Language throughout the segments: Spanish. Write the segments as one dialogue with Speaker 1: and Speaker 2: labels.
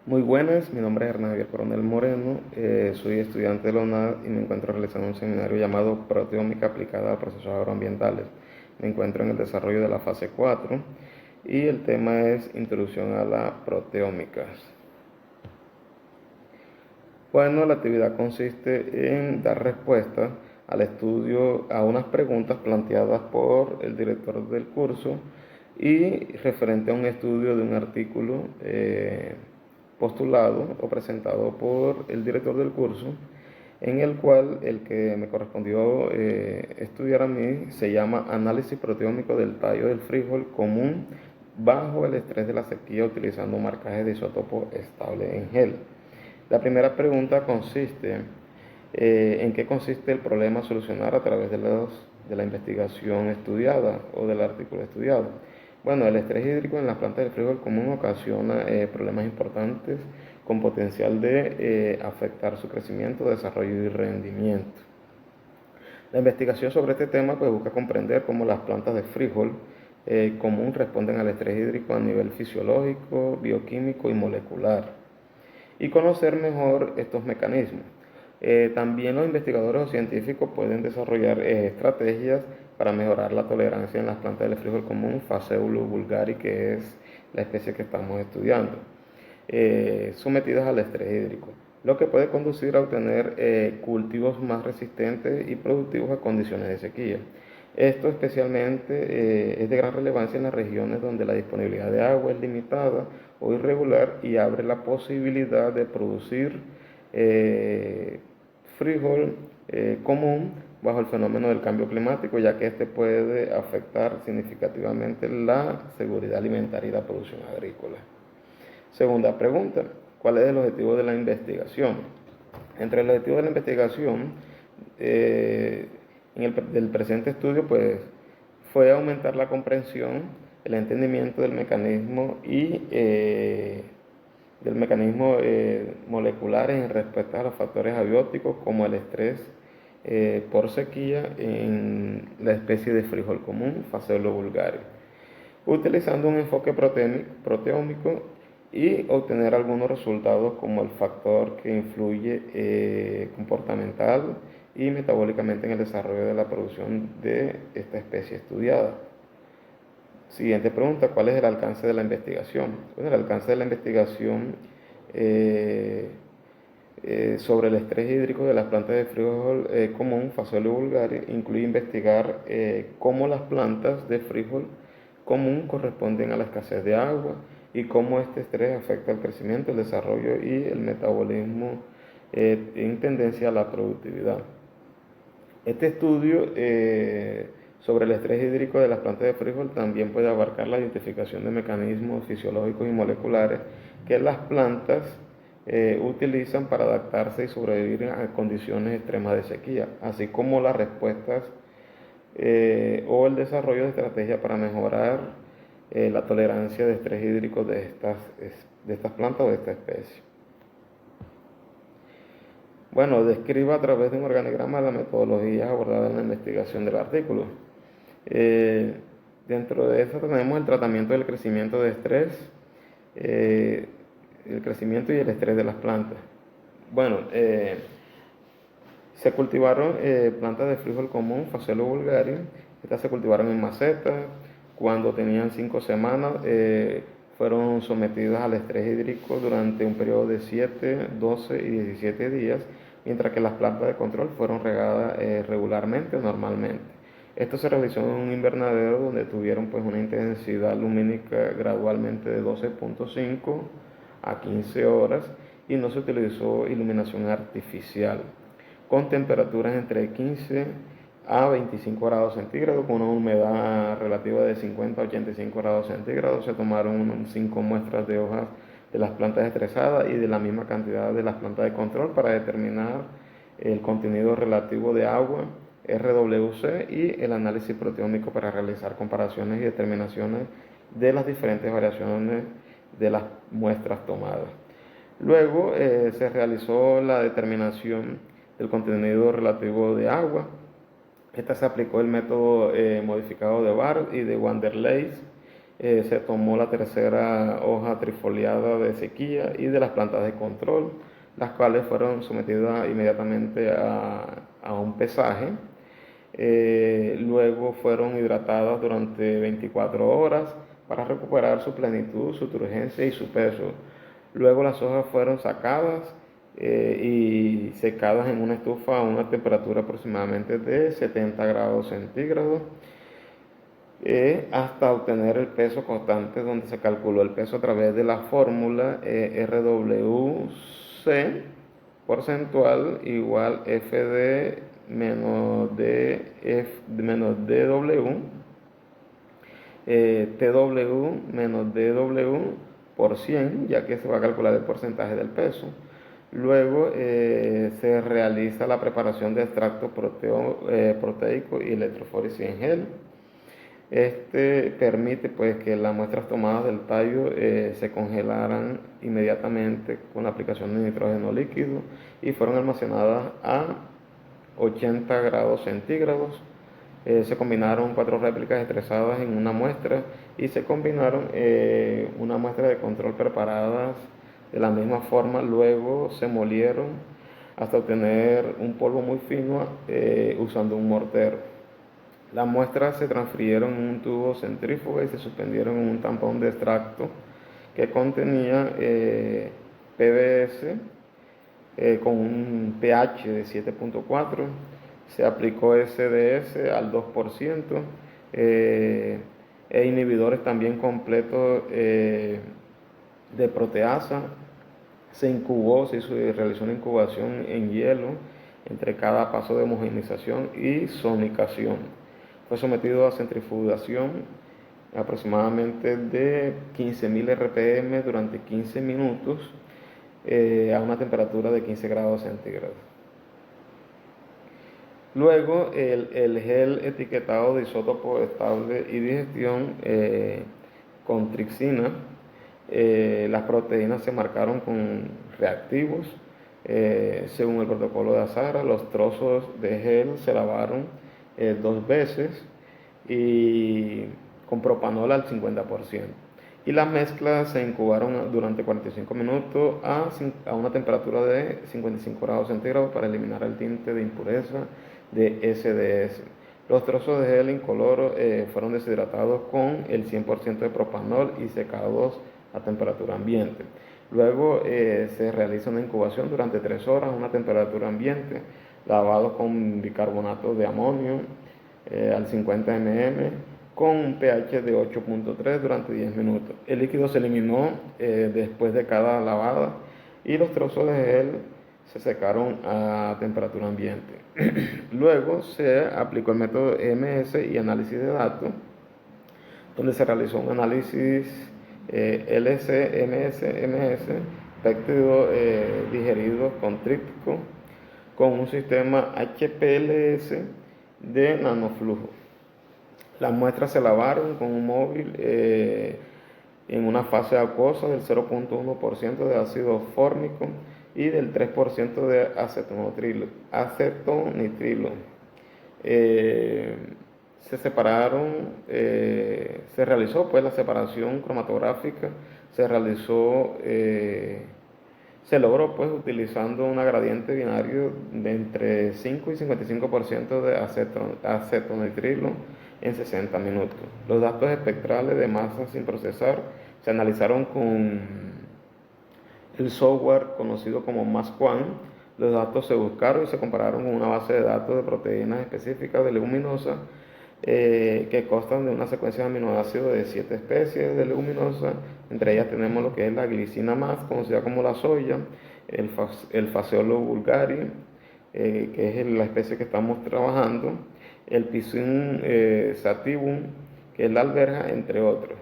Speaker 1: Muy buenas, mi nombre es Hernán Javier Coronel Moreno, soy estudiante de la UNAD y me encuentro realizando un seminario llamado Proteómica aplicada a procesos agroambientales. Me encuentro en el desarrollo de la fase 4 y el tema es Introducción a la Proteómica. Bueno, la actividad consiste en dar respuesta al estudio a unas preguntas planteadas por el director del curso y referente a un estudio de un artículo postulado o presentado por el director del curso, en el cual el que me correspondió estudiar a mí se llama Análisis proteómico del tallo del frijol común bajo el estrés de la sequía utilizando marcaje de isótopo estable en gel. La primera pregunta consiste en qué consiste el problema a solucionar a través de la investigación estudiada o del artículo estudiado. Bueno, el estrés hídrico en las plantas del frijol común ocasiona problemas importantes con potencial de afectar su crecimiento, desarrollo y rendimiento. La investigación sobre este tema pues, busca comprender cómo las plantas de frijol común responden al estrés hídrico a nivel fisiológico, bioquímico y molecular, y conocer mejor estos mecanismos. También los investigadores o científicos pueden desarrollar estrategias para mejorar la tolerancia en las plantas del frijol común, Phaseolus bulgari, que es la especie que estamos estudiando, sometidas al estrés hídrico, lo que puede conducir a obtener cultivos más resistentes y productivos a condiciones de sequía. Esto especialmente es de gran relevancia en las regiones donde la disponibilidad de agua es limitada o irregular y abre la posibilidad de producir frijol común bajo el fenómeno del cambio climático, ya que este puede afectar significativamente la seguridad alimentaria y la producción agrícola. Segunda pregunta, ¿cuál es el objetivo de la investigación? Entre los objetivos de la investigación del presente estudio, pues, fue aumentar la comprensión, el entendimiento del mecanismo y molecular en respuesta a los factores abióticos como el estrés por sequía en la especie de frijol común, Phaseolus bulgari, utilizando un enfoque proteómico y obtener algunos resultados como el factor que influye comportamental y metabólicamente en el desarrollo de la producción de esta especie estudiada. Siguiente pregunta, ¿cuál es el alcance de la investigación? Bueno, el alcance de la investigación sobre el estrés hídrico de las plantas de frijol común, Phaseolus bulgari, incluye investigar cómo las plantas de frijol común corresponden a la escasez de agua y cómo este estrés afecta el crecimiento, el desarrollo y el metabolismo en tendencia a la productividad. Este estudio sobre el estrés hídrico de las plantas de frijol también puede abarcar la identificación de mecanismos fisiológicos y moleculares que las plantas utilizan para adaptarse y sobrevivir a condiciones extremas de sequía, así como las respuestas o el desarrollo de estrategias para mejorar la tolerancia de estrés hídrico de estas plantas o de esta especie. Bueno, describa a través de un organigrama la metodología abordada en la investigación del artículo. Dentro de eso tenemos el tratamiento del crecimiento de estrés, el crecimiento y el estrés de las plantas. Bueno, se cultivaron plantas de frijol común, Phaseolus bulgari. Estas se cultivaron en macetas. Cuando tenían 5 semanas, fueron sometidas al estrés hídrico durante un periodo de 7, 12 y 17 días, mientras que las plantas de control fueron regadas regularmente o normalmente. Esto se realizó en un invernadero donde tuvieron pues, una intensidad lumínica gradualmente de 12.5 a 15 horas y no se utilizó iluminación artificial, con temperaturas entre 15 a 25 grados centígrados, con una humedad relativa de 50 a 85 grados centígrados. Se tomaron 5 muestras de hojas de las plantas estresadas y de la misma cantidad de las plantas de control para determinar el contenido relativo de agua, RWC, y el análisis proteómico para realizar comparaciones y determinaciones de las diferentes variaciones de las muestras tomadas. Luego se realizó la determinación del contenido relativo de agua. Esta se aplicó el método modificado de Barr y de Wanderleis Se tomó la tercera hoja trifoliada de sequía y de las plantas de control, las cuales fueron sometidas inmediatamente a un pesaje. Luego fueron hidratadas durante 24 horas para recuperar su plenitud, su turgencia y su peso. Luego las hojas fueron sacadas y secadas en una estufa a una temperatura aproximadamente de 70 grados centígrados hasta obtener el peso constante, donde se calculó el peso a través de la fórmula RWC porcentual igual FD menos DW, TW menos DW por 100, ya que se va a calcular el porcentaje del peso. Luego se realiza la preparación de extracto proteico y electroforesis en gel. Este permite pues que las muestras tomadas del tallo se congelaran inmediatamente con la aplicación de nitrógeno líquido y fueron almacenadas a 80 grados centígrados. Se combinaron 4 réplicas estresadas en una muestra y se combinaron una muestra de control preparadas de la misma forma. Luego se molieron hasta obtener un polvo muy fino usando un mortero. Las muestras se transfirieron en un tubo centrífugo y se suspendieron en un tampón de extracto que contenía PBS con un pH de 7.4. Se aplicó SDS al 2% e inhibidores también completos de proteasa. Se incubó, realizó una incubación en hielo entre cada paso de homogeneización y sonicación. Fue sometido a centrifugación aproximadamente de 15.000 RPM durante 15 minutos a una temperatura de 15 grados centígrados. Luego el gel etiquetado de isótopo estable y digestión con trixina, las proteínas se marcaron con reactivos. Según el protocolo de Azara, los trozos de gel se lavaron 2 veces y con propanol al 50%. Y las mezclas se incubaron durante 45 minutos a una temperatura de 55 grados centígrados para eliminar el tinte de impureza de SDS. Los trozos de gel incoloro fueron deshidratados con el 100% de propanol y secados a temperatura ambiente. Luego se realiza una incubación durante 3 horas a una temperatura ambiente, lavados con bicarbonato de amonio al 50 ml con un pH de 8.3 durante 10 minutos. El líquido se eliminó después de cada lavada y los trozos de gel se secaron a temperatura ambiente. Luego se aplicó el método EMS y análisis de datos, donde se realizó un análisis LC, MS, péptido digerido con tríptico, con un sistema HPLS de nanoflujo. Las muestras se lavaron con un móvil en una fase acuosa del 0.1% de ácido fórmico y del 3% de acetonitrilo. Se separaron, se realizó pues la separación cromatográfica, se logró pues utilizando un gradiente binario de entre 5 y 55% de acetonitrilo en 60 minutos. Los datos espectrales de masa sin procesar se analizaron con el software conocido como MassQuant. Los datos se buscaron y se compararon con una base de datos de proteínas específicas de leguminosa que constan de una secuencia de aminoácidos de 7 especies de leguminosa. Entre ellas tenemos lo que es la glicina más, conocida como la soya, el Phaseolus vulgari, que es la especie que estamos trabajando, el Pisum sativum, que es la alberja, entre otros.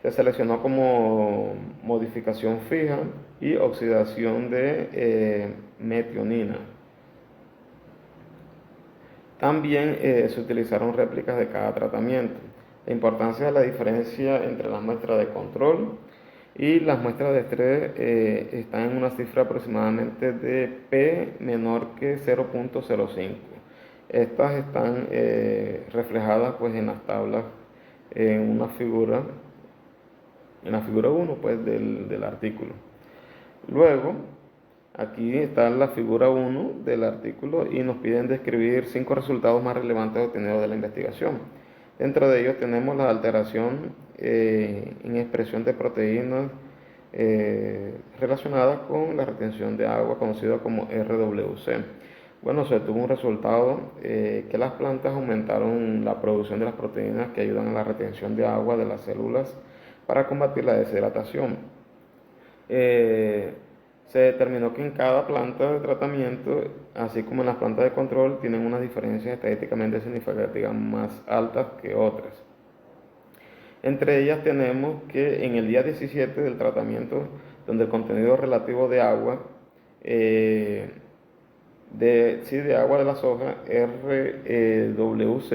Speaker 1: Se seleccionó como modificación fija y oxidación de metionina. También se utilizaron réplicas de cada tratamiento. La importancia de la diferencia entre las muestras de control y las muestras de estrés está en una cifra aproximadamente de P menor que 0.05. Estas están reflejadas pues en las tablas en una figura en la figura 1 pues, del artículo. Luego, aquí está la figura 1 del artículo y nos piden describir 5 resultados más relevantes obtenidos de la investigación. Dentro de ellos tenemos la alteración en expresión de proteínas relacionada con la retención de agua, conocido como RWC. Bueno, se tuvo un resultado que las plantas aumentaron la producción de las proteínas que ayudan a la retención de agua de las células para combatir la deshidratación. Se determinó que en cada planta de tratamiento, así como en las plantas de control, tienen unas diferencias estadísticamente significativas más altas que otras. Entre ellas tenemos que en el día 17 del tratamiento, donde el contenido relativo de agua, de agua de la soja, RWC,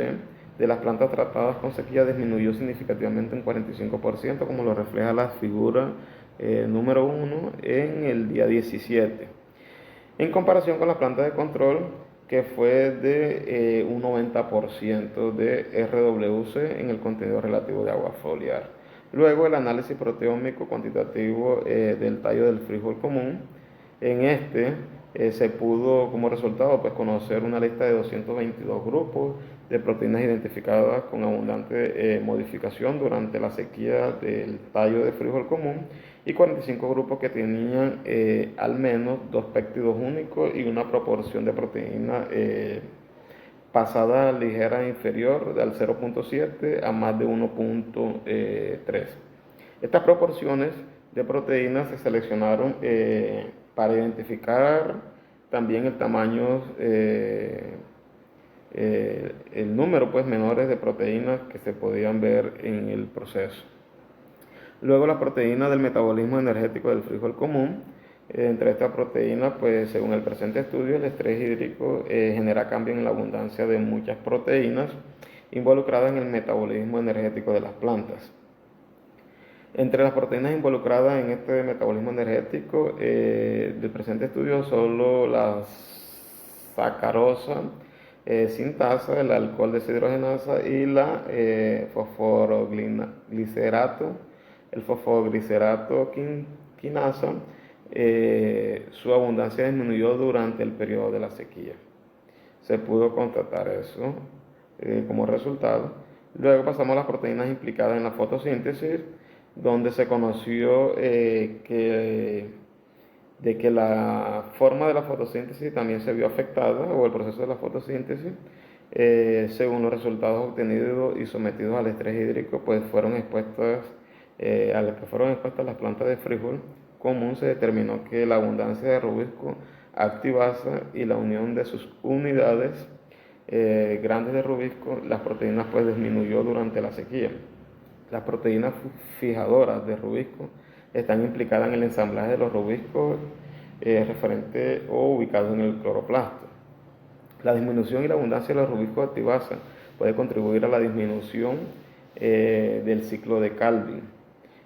Speaker 1: de las plantas tratadas con sequía disminuyó significativamente un 45%, como lo refleja la figura número 1 en el día 17, en comparación con las plantas de control, que fue de un 90% de RWC en el contenido relativo de agua foliar. Luego el análisis proteómico cuantitativo del tallo del frijol común. En este se pudo como resultado pues, conocer una lista de 222 grupos de proteínas identificadas con abundante modificación durante la sequía del tallo de frijol común y 45 grupos que tenían al menos 2 péptidos únicos y una proporción de proteína pasada ligera inferior al 0.7 a más de 1.3. Estas proporciones de proteínas se seleccionaron para identificar también el tamaño, el número pues, menores de proteínas que se podían ver en el proceso. Luego las proteínas del metabolismo energético del frijol común. Entre estas proteínas, pues según el presente estudio, el estrés hídrico genera cambio en la abundancia de muchas proteínas involucradas en el metabolismo energético de las plantas. Entre las proteínas involucradas en este metabolismo energético del presente estudio, solo la sacarosa, sintasa, el alcohol deshidrogenasa y la fosfoglicerato, el fosfoglicerato quinasa, su abundancia disminuyó durante el periodo de la sequía. Se pudo constatar eso como resultado. Luego pasamos a las proteínas implicadas en la fotosíntesis, donde se conoció que la forma de la fotosíntesis también se vio afectada, o el proceso de la fotosíntesis, según los resultados obtenidos y sometidos al estrés hídrico, pues fueron expuestas a las que fueron expuestas las plantas de frijol común. Se determinó que la abundancia de rubisco activasa y la unión de sus unidades grandes de rubisco, las proteínas pues disminuyó durante la sequía. Las proteínas fijadoras de rubisco están implicadas en el ensamblaje de los rubiscos referente o ubicados en el cloroplasto. La disminución y la abundancia de los rubiscos activasa puede contribuir a la disminución del ciclo de Calvin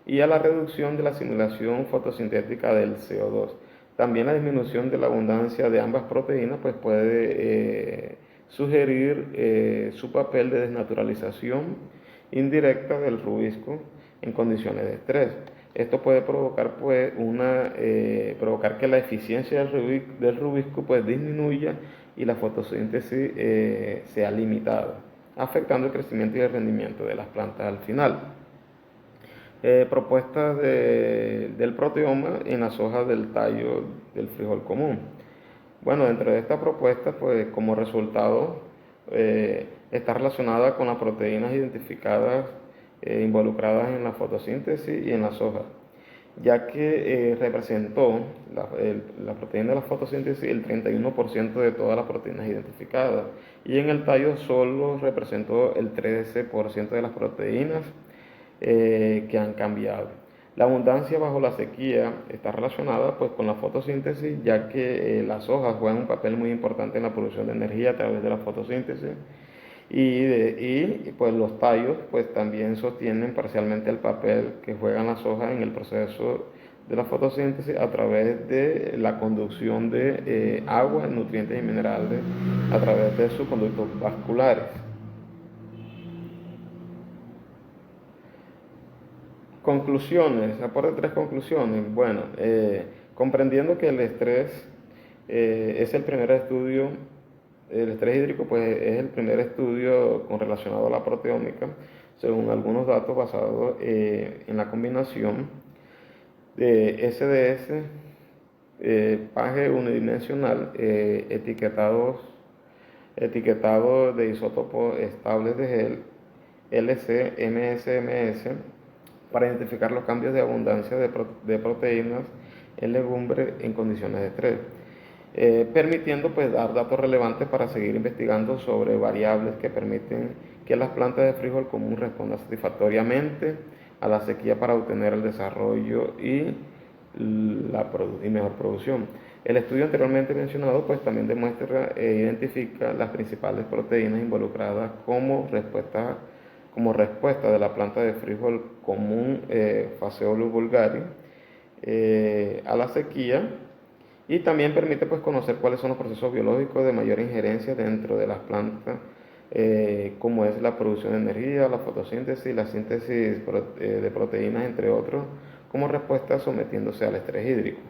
Speaker 1: y a la reducción de la asimilación fotosintética del CO2. También la disminución de la abundancia de ambas proteínas pues puede sugerir su papel de desnaturalización indirecta del rubisco en condiciones de estrés. Esto puede provocar pues provocar que la eficiencia del rubisco pues disminuya y la fotosíntesis sea limitada, afectando el crecimiento y el rendimiento de las plantas al final. Propuestas del proteoma en las hojas del tallo del frijol común. Bueno, dentro de esta propuesta, pues como resultado está relacionada con las proteínas identificadas involucradas en la fotosíntesis y en las hojas, ya que representó la proteína de la fotosíntesis el 31% de todas las proteínas identificadas, y en el tallo solo representó el 13% de las proteínas que han cambiado. La abundancia bajo la sequía está relacionada pues, con la fotosíntesis, ya que las hojas juegan un papel muy importante en la producción de energía a través de la fotosíntesis, y pues los tallos pues, también sostienen parcialmente el papel que juegan las hojas en el proceso de la fotosíntesis a través de la conducción de agua, nutrientes y minerales a través de sus conductos vasculares. Conclusiones, aporte tres conclusiones. Bueno, comprendiendo que el estrés es el primer estudio, el estrés hídrico pues es el primer estudio con relacionado a la proteómica, según algunos datos basados en la combinación de SDS, paje unidimensional, etiquetado de isótopos estables de gel, LC, MSMS, para identificar los cambios de abundancia de proteínas en legumbres en condiciones de estrés, permitiendo pues dar datos relevantes para seguir investigando sobre variables que permiten que las plantas de frijol común respondan satisfactoriamente a la sequía para obtener el desarrollo y mejor producción. El estudio anteriormente mencionado pues también demuestra e identifica las principales proteínas involucradas como respuesta de la planta de frijol común, Phaseolus vulgaris, a la sequía, y también permite pues conocer cuáles son los procesos biológicos de mayor injerencia dentro de las plantas, como es la producción de energía, la fotosíntesis, la síntesis de proteínas, entre otros, como respuesta sometiéndose al estrés hídrico.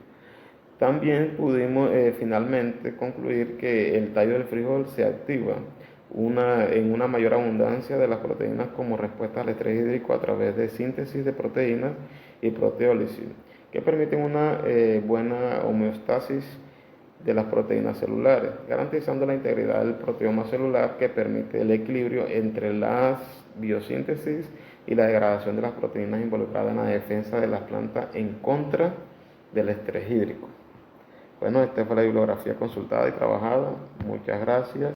Speaker 1: También pudimos finalmente concluir que el tallo del frijol se activa en una mayor abundancia de las proteínas como respuesta al estrés hídrico a través de síntesis de proteínas y proteólisis, que permiten una buena homeostasis de las proteínas celulares, garantizando la integridad del proteoma celular que permite el equilibrio entre la biosíntesis y la degradación de las proteínas involucradas en la defensa de las plantas en contra del estrés hídrico. Bueno, esta fue la bibliografía consultada y trabajada. Muchas gracias.